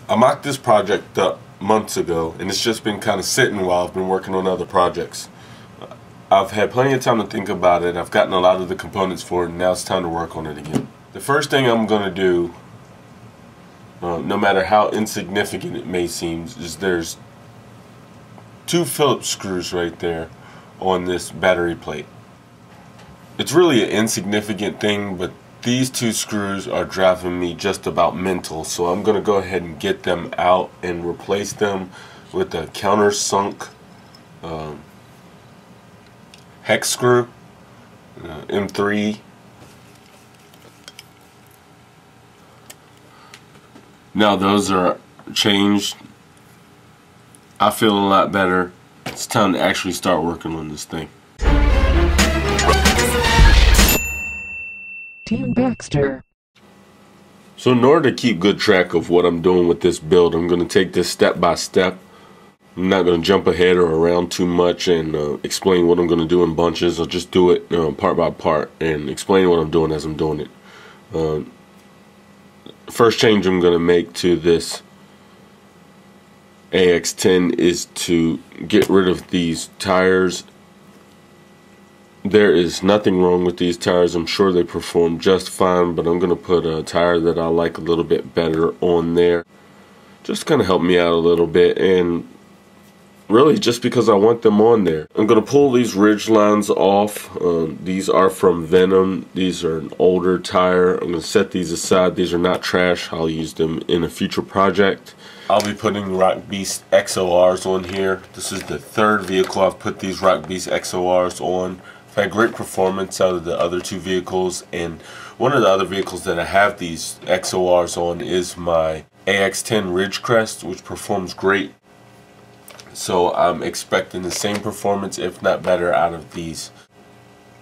I mocked this project up months ago, and it's just been kind of sitting while I've been working on other projects. I've had plenty of time to think about it. I've gotten a lot of the components for it, and now it's time to work on it again. The first thing I'm going to do, no matter how insignificant it may seem, is there's two Phillips screws right there on this battery plate. It's really an insignificant thing, but these two screws are driving me just about mental, so I'm going to go ahead and get them out and replace them with a countersunk hex screw, M3. Now those are changed. I feel a lot better. It's time to actually start working on this thing. Team Baxter. So in order to keep good track of what I'm doing with this build, I'm going to take this step by step. I'm not going to jump ahead or around too much and explain what I'm going to do in bunches. I'll just do it part by part and explain what I'm doing as I'm doing it. First change I'm going to make to this AX10 is to get rid of these tires. There is nothing wrong with these tires. I'm sure they perform just fine, but I'm going to put a tire that I like a little bit better on there. Just kind of help me out a little bit, and really just because I want them on there. I'm going to pull these ridge lines off. These are from Venom. These are an older tire. I'm going to set these aside. These are not trash. I'll use them in a future project. I'll be putting Rock Beast XORs on here. This is the third vehicle I've put these Rock Beast XORs on. I've had great performance out of the other two vehicles, and one of the other vehicles that I have these XORs on is my AX10 Ridgecrest, which performs great. So I'm expecting the same performance, if not better, out of these.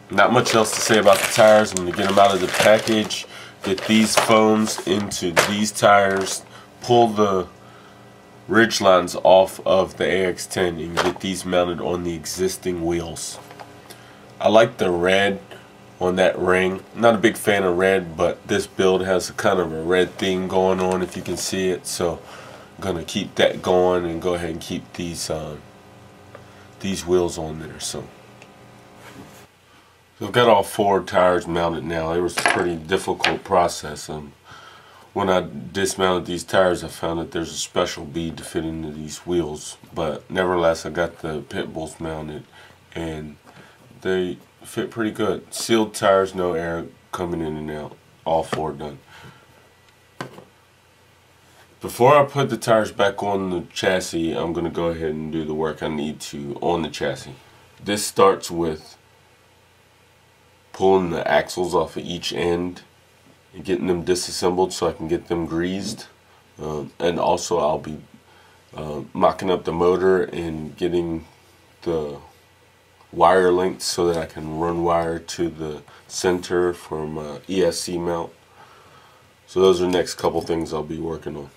Not much else to say about the tires. I'm going to get them out of the package, get these foams into these tires, pull the ridge lines off of the AX10, and get these mounted on the existing wheels. I like the red on that ring. I'm not a big fan of red, but this build has a kind of a red theme going on, if you can see it. So I'm gonna keep that going and go ahead and keep these wheels on there. So I've got all four tires mounted now. It was a pretty difficult process. When I dismounted these tires, I found that there's a special bead to fit into these wheels, but nevertheless I got the Pitbulls mounted and they fit pretty good. Sealed tires, no air coming in and out. All four done. Before I put the tires back on the chassis, I'm going to go ahead and do the work I need to on the chassis. This starts with pulling the axles off of each end and getting them disassembled so I can get them greased. And also I'll be mocking up the motor and getting the wire length so that I can run wire to the center for my ESC mount. So those are the next couple things I'll be working on.